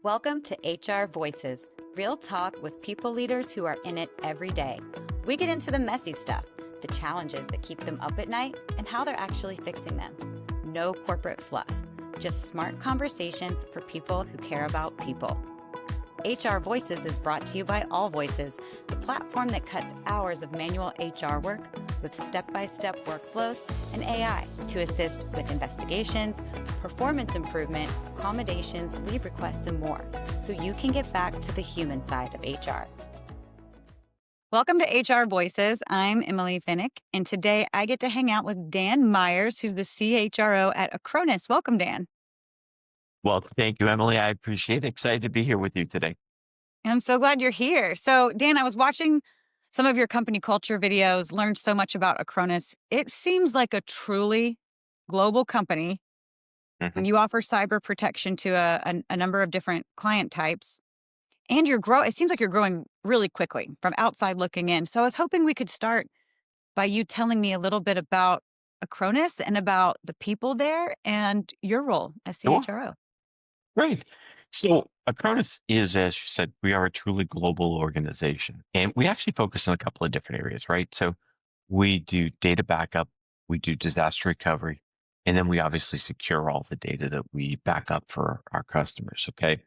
Welcome to HR Voices, real talk with people leaders who are in it every day. We get into the messy stuff, the challenges that keep them up at night, and how they're actually fixing them. No corporate fluff, just smart conversations for people who care about people. HR Voices is brought to you by All Voices, the platform that cuts hours of manual HR work with step-by-step workflows and AI to assist with investigations, performance improvement, accommodations, leave requests, and more, so you can get back to the human side of HR. Welcome to HR Voices. I'm Emily Finnick, and today I get to hang out with Dan Meyers, who's the CHRO at Acronis. Welcome, Dan. Well, thank you, Emily. I appreciate it. Excited to be here with you today. I'm so glad you're here. So, Dan, I was watching some of your company culture videos, learned so much about Acronis. It seems like a truly global company. Mhm. You offer cyber protection to a number of different client types, and it seems like you're growing really quickly from outside looking in. So I was hoping we could start by you telling me a little bit about Acronis and about the people there and your role as Sure. CHRO. Great. So Acronis is, as you said, we are a truly global organization, and we actually focus on a couple of different areas, right? So we do data backup, we do disaster recovery, and then we obviously secure all the data that we back up for our customers. Okay.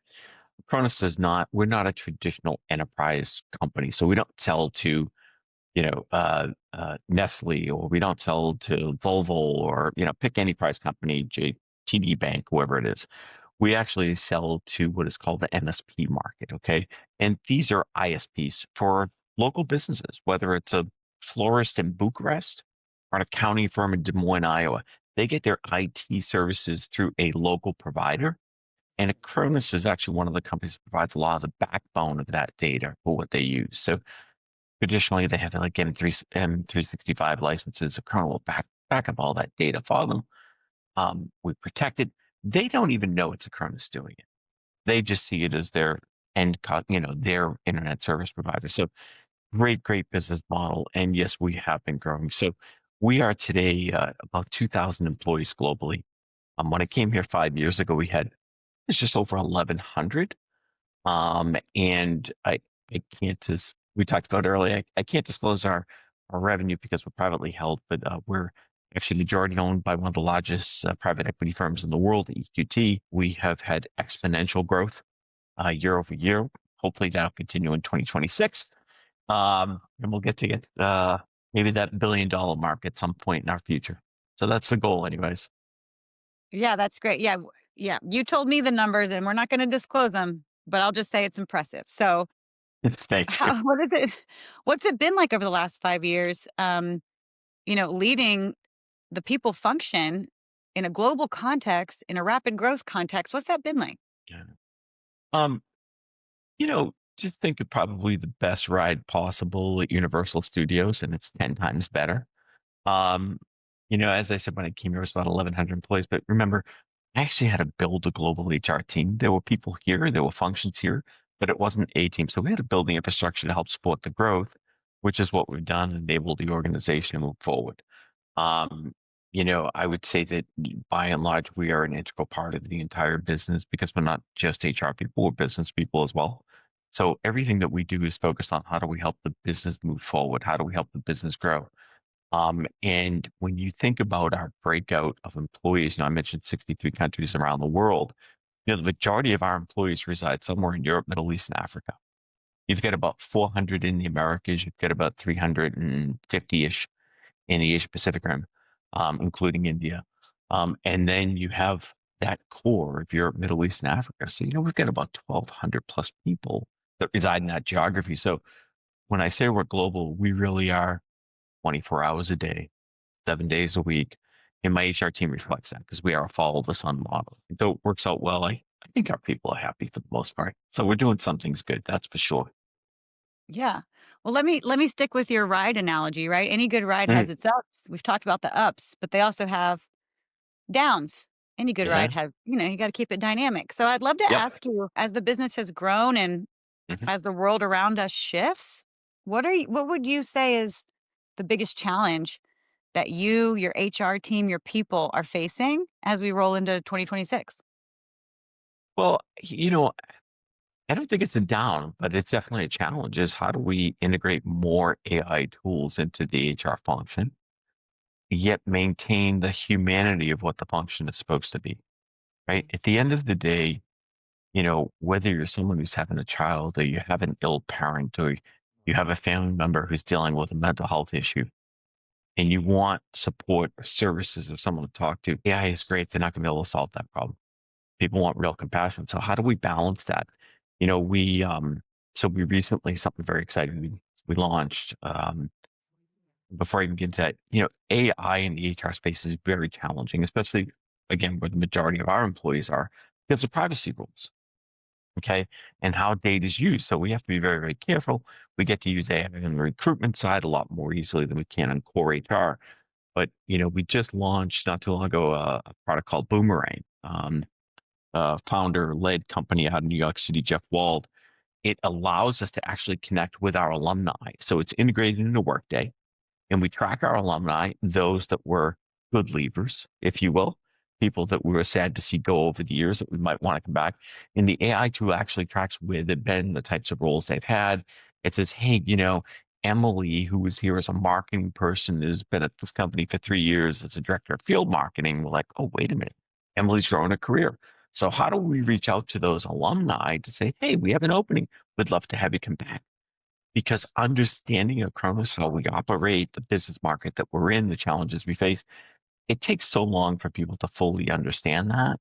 Acronis we're not a traditional enterprise company. So we don't sell to, Nestle, or we don't sell to Volvo, or, pick any price company, TD Bank, whoever it is. We actually sell to what is called the MSP market. Okay. And these are ISPs for local businesses, whether it's a florist in Bucharest or an accounting firm in Des Moines, Iowa. They get their IT services through a local provider. And Acronis is actually one of the companies that provides a lot of the backbone of that data for what they use. So traditionally, they have like M365 licenses. Acronis will back up all that data for them. We protect it. They don't even know it's Acronis doing it. They just see it as their their internet service provider. So great business model. And yes, we have been growing. So we are today about 2,000 employees globally. When I came here 5 years ago, it's just over 1,100. And I can't, as we talked about earlier, I can't disclose our revenue because we're privately held, but we're actually majority owned by one of the largest private equity firms in the world, EQT. We have had exponential growth year over year. Hopefully that'll continue in 2026. And we'll get maybe that $1 billion mark at some point in our future. So that's the goal anyways. Yeah, that's great. Yeah. Yeah. You told me the numbers and we're not going to disclose them, but I'll just say it's impressive. So Thank you. what is it? What's it been like over the last 5 years? Leading the people function in a global context, in a rapid growth context. What's that been like? Yeah. Um, just think of probably the best ride possible at Universal Studios, and it's 10 times better. Um, as I said, when I came here, it was about 1,100 employees. But remember, I actually had to build a global HR team. There were people here, there were functions here, but it wasn't a team. So we had to build the infrastructure to help support the growth, which is what we've done, enable the organization to move forward. Um, I would say that by and large, we are an integral part of the entire business because we're not just HR people, we're business people as well. So everything that we do is focused on how do we help the business move forward? How do we help the business grow? And when you think about our breakout of employees, I mentioned 63 countries around the world. The majority of our employees reside somewhere in Europe, Middle East, and Africa. You've got about 400 in the Americas. You've got about 350-ish in the Asia Pacific Rim, including India. And then you have that core of Europe, Middle East, and Africa. So, we've got about 1,200 plus people that reside in that geography. So when I say we're global, we really are 24 hours a day, 7 days a week. And my HR team reflects that because we are a follow the sun model. So it works out well. I think our people are happy for the most part. So we're doing something's good, that's for sure. Yeah. Well, let me stick with your ride analogy, right? Any good ride has Mhm. its ups. We've talked about the ups, but they also have downs. Any good Yeah. ride has, you got to keep it dynamic. So I'd love to Yep. ask you, as the business has grown and Mhm. as the world around us shifts, what would you say is the biggest challenge that you, your HR team, your people are facing as we roll into 2026? Well, I don't think it's a down, but it's definitely a challenge is how do we integrate more AI tools into the HR function, yet maintain the humanity of what the function is supposed to be, right? At the end of the day, whether you're someone who's having a child or you have an ill parent or you have a family member who's dealing with a mental health issue and you want support or services or someone to talk to, AI is great. They're not going to be able to solve that problem. People want real compassion. So how do we balance that? We recently, something very exciting, we launched, before I even get into that, AI in the HR space is very challenging, especially again, where the majority of our employees are because of privacy rules. Okay. And how data is used. So we have to be very, very careful. We get to use AI on the recruitment side a lot more easily than we can on core HR. But, we just launched not too long ago a product called Boomerang, founder-led company out of New York City, Jeff Wald. It allows us to actually connect with our alumni. So it's integrated into Workday, and we track our alumni, those that were good leavers, if you will, people that we were sad to see go over the years that we might want to come back. And the AI tool actually tracks where they've been, the types of roles they've had. It says, hey, Emily, who was here as a marketing person, has been at this company for 3 years as a director of field marketing. We're like, oh, wait a minute. Emily's growing a career. So how do we reach out to those alumni to say, hey, we have an opening. We'd love to have you come back. Because understanding Acronis, how we operate, the business market that we're in, the challenges we face, it takes so long for people to fully understand that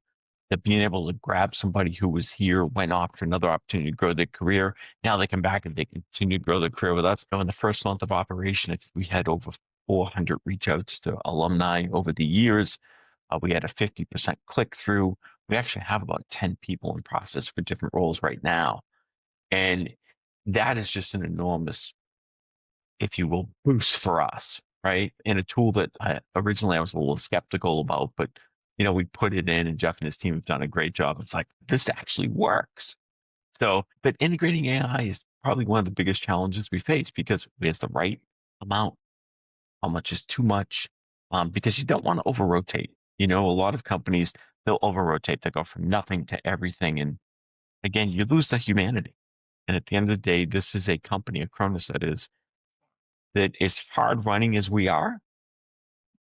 being able to grab somebody who was here, went off to another opportunity to grow their career, now they come back and they continue to grow their career with us. In the first month of operation, I think we had over 400 reach outs to alumni over the years. We had a 50% click through. We actually have about 10 people in process for different roles right now. And that is just an enormous, if you will, boost for us, right? And a tool that originally I was a little skeptical about, but we put it in, and Jeff and his team have done a great job. It's like this actually works. So, but integrating AI is probably one of the biggest challenges we face because there's the right amount. How much is too much? Because you don't want to over rotate. A lot of companies they'll over rotate. They go from nothing to everything, and again, you lose the humanity. And at the end of the day, this is a company, Acronis, that is hard running as we are.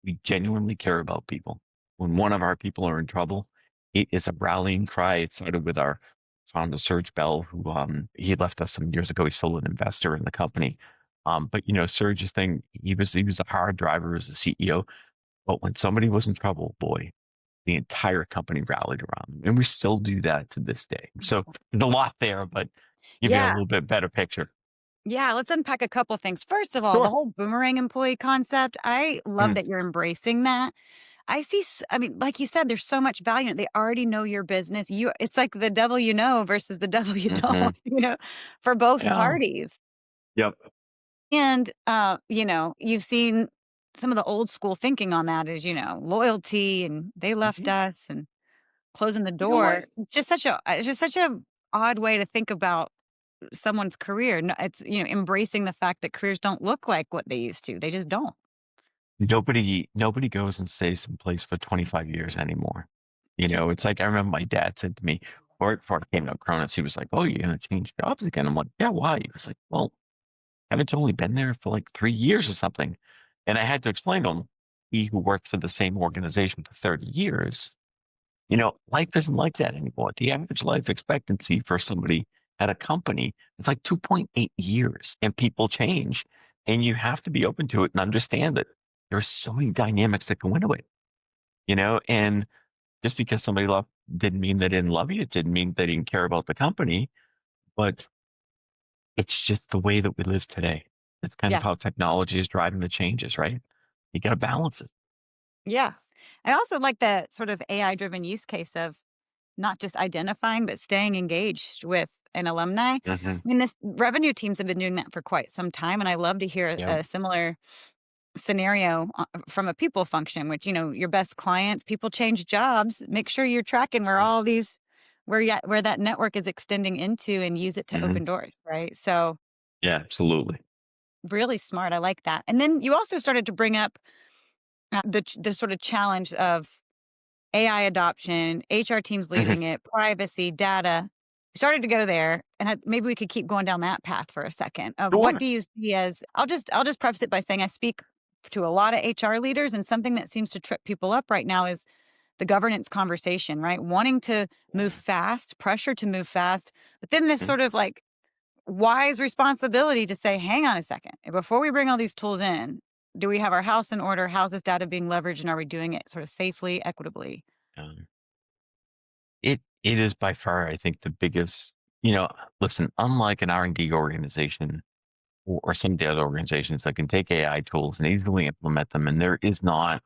We genuinely care about people. When one of our people are in trouble, it is a rallying cry. It started with our founder, Serge Bell, who he left us some years ago. He's still an investor in the company. But Serge's thing, he was a hard driver as a CEO. But when somebody was in trouble, boy, the entire company rallied around them. And we still do that to this day. So there's a lot there, but give you a Yeah. little bit better picture. Yeah, let's unpack a couple things. First of all, the Sure. whole boomerang employee concept, I love Mm, that you're embracing that. I mean, like you said, there's so much value in it. They already know your business. It's like the devil you know versus the devil you mm-hmm. don't, for both Yeah. parties. Yep. And, you've seen some of the old school thinking on that is, loyalty and they left Mhm. us and closing the You know what? door. It's just such a odd way to think about someone's career. No, it's, embracing the fact that careers don't look like what they used to. They just don't. Nobody goes and stays someplace for 25 years anymore. It's like I remember my dad said to me, right before I came to Cronus, he was like, "Oh, you're gonna change jobs again?" I'm like, "Yeah, why?" He was like, "Well, haven't you only been there for like 3 years or something?" And I had to explain to him, he who worked for the same organization for 30 years, life isn't like that anymore. The average life expectancy for somebody at a company, it's like 2.8 years, and people change, and you have to be open to it and understand that there's so many dynamics that go into it, and just because somebody left didn't mean they didn't love you. It didn't mean they didn't care about the company, but it's just the way that we live today. It's kind of Yeah. how technology is driving the changes, right? You got to balance it. Yeah. I also like the sort of AI driven use case of not just identifying, but staying engaged with an alumni. I Hmm. mean, this revenue teams have been doing that for quite some time. And I love to hear Yeah. a similar scenario from a people function, which, your best clients, people change jobs. Make sure you're tracking where all these, where that network is extending into and use it to Hmm. open doors. Right. So Yeah, absolutely. really smart. I like that. And then you also started to bring up the sort of challenge of AI adoption, HR teams Hmm. leading it, privacy, data. started to go there, and maybe we could keep going down that path for a second of what Sure. do you see as I'll just preface it by saying I speak to a lot of HR leaders, and something that seems to trip people up right now is the governance conversation, right? Wanting to move fast, pressure to move fast, but then this Mhm. sort of like wise responsibility to say, hang on a second, before we bring all these tools in, do we have our house in order? How's this data being leveraged? And are we doing it sort of safely, equitably? Um, it is by far, I think, the biggest. Listen, unlike an R&D organization or some of the other organizations that can take AI tools and easily implement them, and there is not,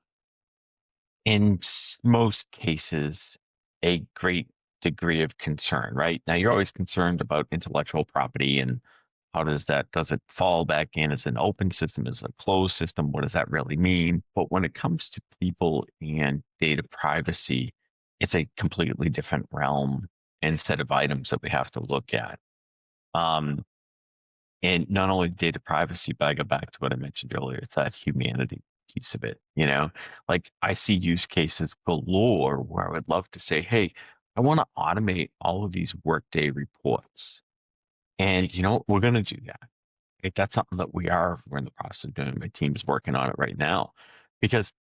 in most cases, a great degree of concern. Right now, you're always concerned about intellectual property and how does it fall back in as an open system, as a closed system? What does that really mean? But when it comes to people and data privacy, it's a completely different realm and set of items that we have to look at. Um, and not only data privacy, but I go back to what I mentioned earlier, it's that humanity piece of it. Like I see use cases galore where I would love to say, hey, I want to automate all of these workday reports. And we're going to do that. That's something that we're in the process of doing. My team is working on it right now because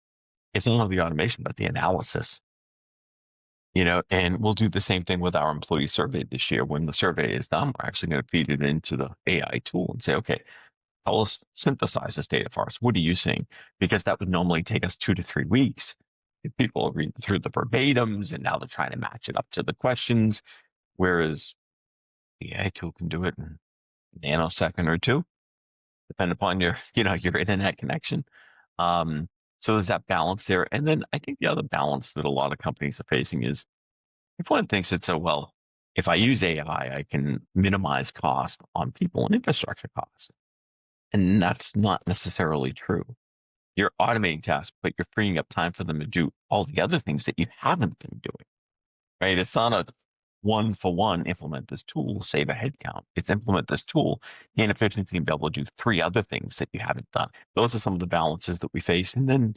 it's not only the automation, but the analysis, and we'll do the same thing with our employee survey this year. When the survey is done, we're actually going to feed it into the AI tool and say, okay, tell us, synthesize this data for us. What are you seeing? Because that would normally take us 2 to 3 weeks. If people read through the verbatims and now they're trying to match it up to the questions, whereas the AI tool can do it in a nanosecond or two, depending upon your internet connection. Um, so there's that balance there. And then I think the other balance that a lot of companies are facing is if one thinks it's well, if I use AI, I can minimize cost on people and infrastructure costs. And that's not necessarily true. You're automating tasks, but you're freeing up time for them to do all the other things that you haven't been doing, right? It's not a one for one implement this tool, save a headcount. It's implement this tool, gain efficiency, and be able to do three other things that you haven't done. Those are some of the balances that we face. And then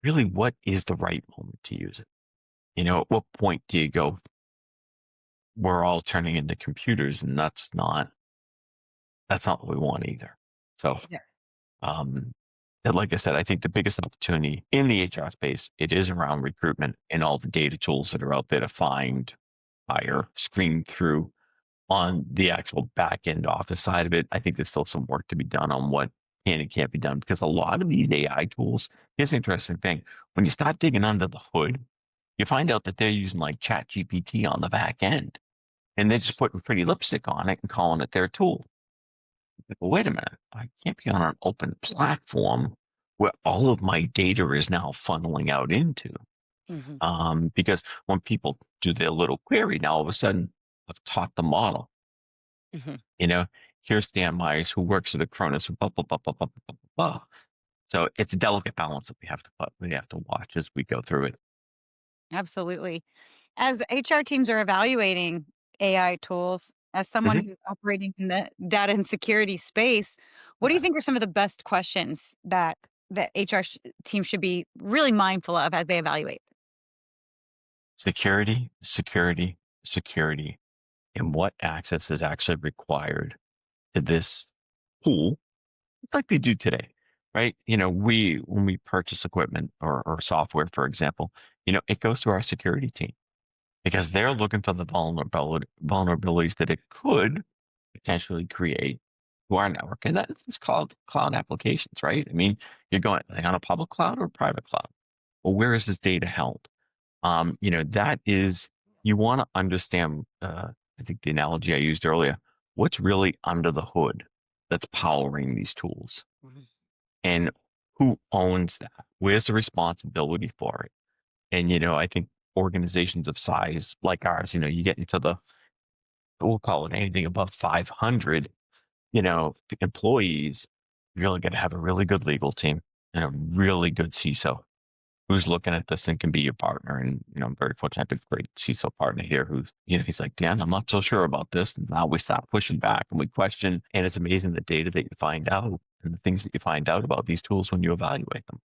really, what is the right moment to use it? At what point do you go, we're all turning into computers, and that's not what we want either. So Yeah. um and like I said, I think the biggest opportunity in the HR space, it is around recruitment and all the data tools that are out there to find, hire, screen through. On the actual back end office side of it, I think there's still some work to be done on what can and can't be done because a lot of these AI tools, here's an interesting thing. When you start digging under the hood, you find out that they're using like Chat GPT on the back end and they're just putting pretty lipstick on it and calling it their tool. Like, well, wait a minute, I can't be on an open platform where all of my data is now funneling out into. Hmm. Because when people do their little query, now all of a sudden I've taught the model. Hmm. You know, here's Dan Meyers who works at Acronis, blah, blah, blah, blah, blah, blah, blah, blah. So it's a delicate balance that we have to watch as we go through it. Absolutely. As HR teams are evaluating AI tools, as someone Mhm. who's operating in the data and security space, what do you Yeah. think are some of the best questions that HR teams should be really mindful of as they evaluate? Security, security, security, and what access is actually required to this tool, like they do today, right? When we purchase equipment or software, for example, it goes through our security team because they're looking for the vulnerabilities that it could potentially create to our network. And that's called cloud applications, right? I mean, you're going are they on a public cloud or a private cloud? Well, where is this data held? That is, you want to understand, I think the analogy I used earlier, what's really under the hood that's powering these tools Mhm. and who owns that? Where's the responsibility for it? And, I think organizations of size like ours, you get into we'll call it anything above 500, employees, you really got to have a really good legal team and a really good CISO who's looking at this and can be your partner. And, I'm very fortunate to have a great CISO partner here who's, he's like, Dan, I'm not so sure about this. And now we start pushing back and we question. And it's amazing the data that you find out and the things that you find out about these tools when you evaluate them.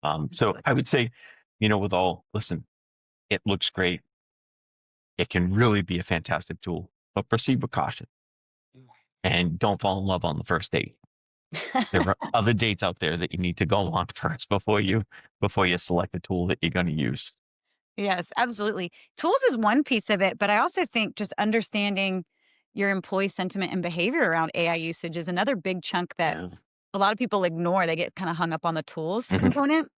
So Absolutely. I would say, listen, it looks great. It can really be a fantastic tool, but proceed with caution and don't fall in love on the first date. There are other dates out there that you need to go on first before you select the tool that you're going to use. Yes, absolutely. Tools is one piece of it, but I also think just understanding your employee sentiment and behavior around AI usage is another big chunk that Yeah. a lot of people ignore. They get kind of hung up on the tools Mhm. component.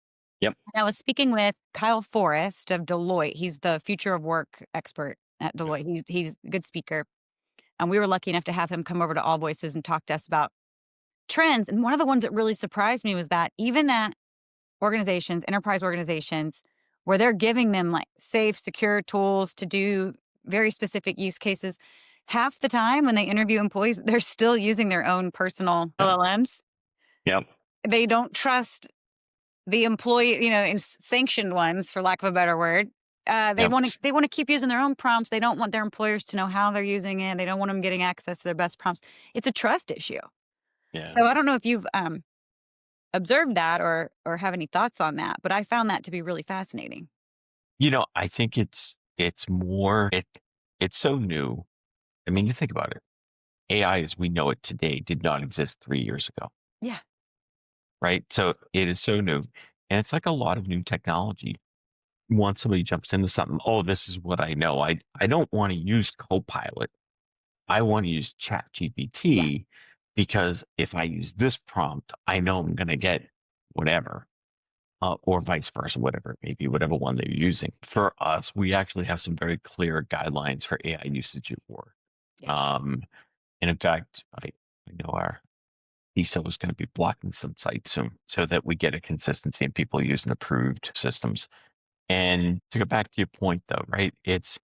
Yep. And I was speaking with Kyle Forrest of Deloitte. He's the future of work expert at Deloitte. He's a good speaker. And we were lucky enough to have him come over to All Voices and talk to us about trends. And one of the ones that really surprised me was that even at organizations, enterprise organizations, where they're giving them like safe, secure tools to do very specific use cases, half the time when they interview employees, they're still using their own personal LLMs. Yep. They don't trust the employee, sanctioned ones, for lack of a better word. They Yep. want to keep using their own prompts. They don't want their employers to know how they're using it. They don't want them getting access to their best prompts. It's a trust issue. Yeah. So I don't know if you've observed that or have any thoughts on that, but I found that to be really fascinating. I think it's more it's so new. I mean, you think about it. AI as we know it today did not exist 3 years ago, Yeah. right? So it is so new. And it's like a lot of new technology. Once somebody jumps into something, oh, this is what I know. I don't want to use Copilot. I want to use ChatGPT because if I use this prompt, I know I'm going to get whatever. Or vice versa, whatever it may be, whatever one they're using. For us, we actually have some very clear guidelines for AI usage at work. Yeah. And in fact, I know our CISO is going to be blocking some sites soon so that we get a consistency in people using approved systems. And to go back to your point, though, right? It's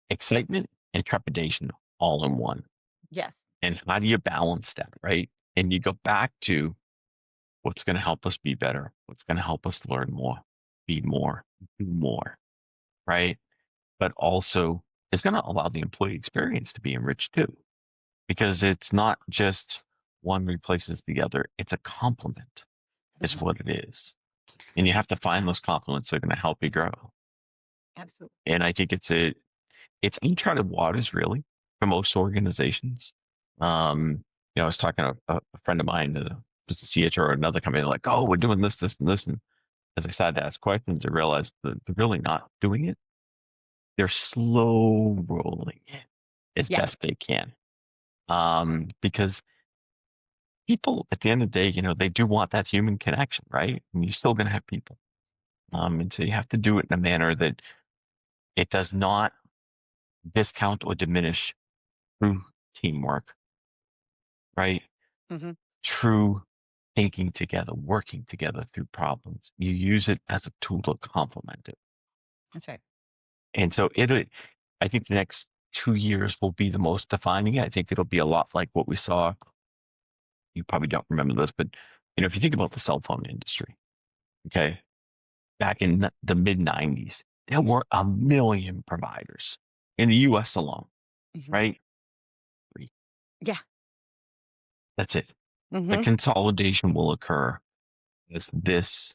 excitement and trepidation all in one. Yes. And how do you balance that, right? And you go back to what's going to help us be better, what's going to help us learn more, be more, do more, right? But also it's going to allow the employee experience to be enriched too, because it's not just one replaces the other. It's a complement is Mhm. what it is. And you have to find those complements that are going to help you grow. Absolutely. And I think it's uncharted waters really for most organizations. I was talking to a friend of mine, was a CHRO or another company, like, oh, we're doing this, this, and this. And as I started to ask questions, I realized that they're really not doing it. They're slow rolling it as Yeah. best they can. Because people at the end of the day, they do want that human connection, right? And you're still going to have people. And so you have to do it in a manner that it does not discount or diminish true teamwork, right? Mm-hmm. True thinking together, working together through problems. You use it as a tool to complement it. That's right. And so I think the next 2 years will be the most defining. I think it'll be a lot like what we saw. You probably don't remember this, but if you think about the cell phone industry, okay, back in the mid 90s, there were a million providers in the US alone, Mm-hmm. right? 3. Yeah. That's it. The Mm-hmm. consolidation will occur as this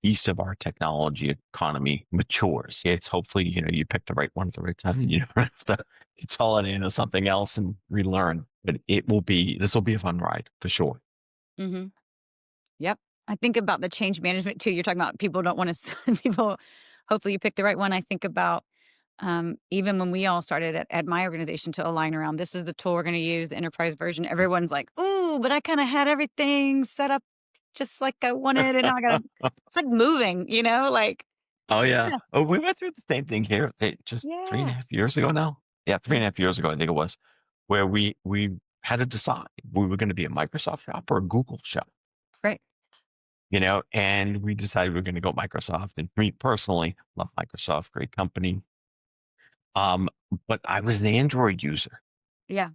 piece of our technology economy matures. It's hopefully, you pick the right one at the right time and you don't have to consolidate into something else and relearn. But this will be a fun ride for sure. Mm-hmm. Yep. I think about the change management too. You're talking about people don't want to, people, hopefully you pick the right one. I think about even when we all started at my organization to align around, this is the tool we're going to use, the enterprise version. Everyone's like, ooh, but I kind of had everything set up just like I wanted. And now I got to, it's like moving, like, Oh yeah. yeah. Oh, we went through the same thing here just three and a Yeah. half years ago now. Yeah, 3.5 years ago, I think it was, where we had to decide we were going to be a Microsoft shop or a Google shop. Right. And we decided we are going to go Microsoft. And me personally, love Microsoft, great company. But I was an Android user. Yeah.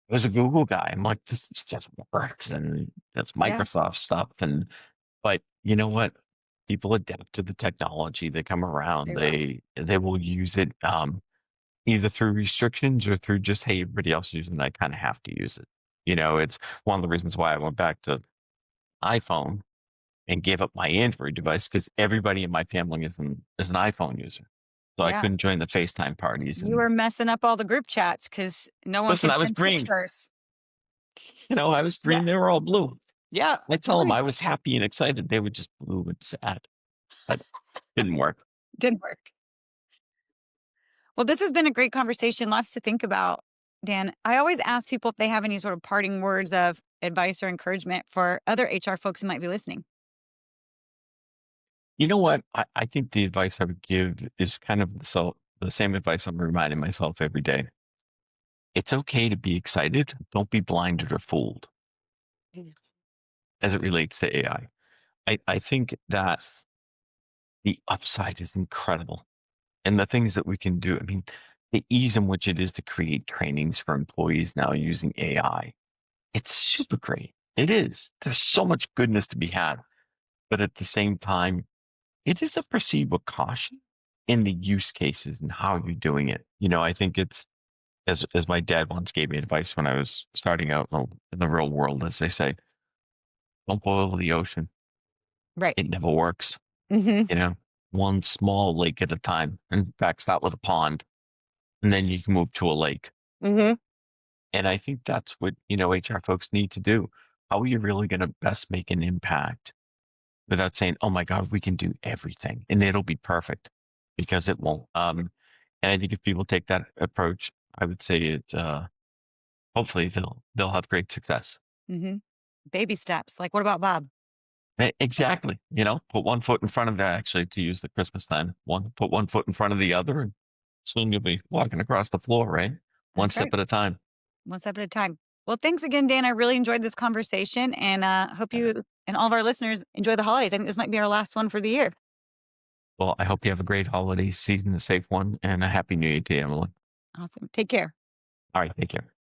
I was a Google guy. I'm like, this just works, and that's Yeah. Microsoft stuff. But you know what? People adapt to the technology. They come around. They will use it either through restrictions or through just, hey, everybody else is using it, I kind of have to use it. It's one of the reasons why I went back to iPhone and gave up my Android device, because everybody in my family is an iPhone user. So I Yeah. couldn't join the FaceTime parties. You were messing up all the group chats because no one Listen, could I was send green. pictures. I was green. Yeah. They were all blue. Yeah. I tell them Right. I was happy and excited. They were just blue and sad. But didn't work. Didn't work. Well, this has been a great conversation. Lots to think about, Dan. I always ask people if they have any sort of parting words of advice or encouragement for other HR folks who might be listening. You know what? I think the advice I would give is kind of the same advice I'm reminding myself every day. It's okay to be excited. Don't be blinded or fooled as it relates to AI. I think that the upside is incredible. And the things that we can do, I mean, the ease in which it is to create trainings for employees now using AI, it's super great. It is. There's so much goodness to be had. But at the same time, it is a proceed with caution in the use cases and how you're doing it. I think it's, as my dad once gave me advice when I was starting out in the real world, as they say, don't boil the ocean. Right. It never works. Mm-hmm. One small lake at a time. In fact, start with a pond, and then you can move to a lake. Mm-hmm. And I think that's what, HR folks need to do. How are you really going to best make an impact without saying, oh my God, we can do everything and it'll be perfect, because it won't. And I think if people take that approach, I would say it, hopefully they'll have great success. Mm-hmm. Baby steps. Like, what about Bob? Exactly. Put one foot in front of that, actually, to use the Christmas time. Put one foot in front of the other, and soon you'll be walking across the floor, right? One That's step right. at a time. One step at a time. Well, thanks again, Dan. I really enjoyed this conversation, and hope you and all of our listeners enjoy the holidays. I think this might be our last one for the year. Well, I hope you have a great holiday season, a safe one, and a happy new year to you, Emily. Awesome. Take care. All right. Take care.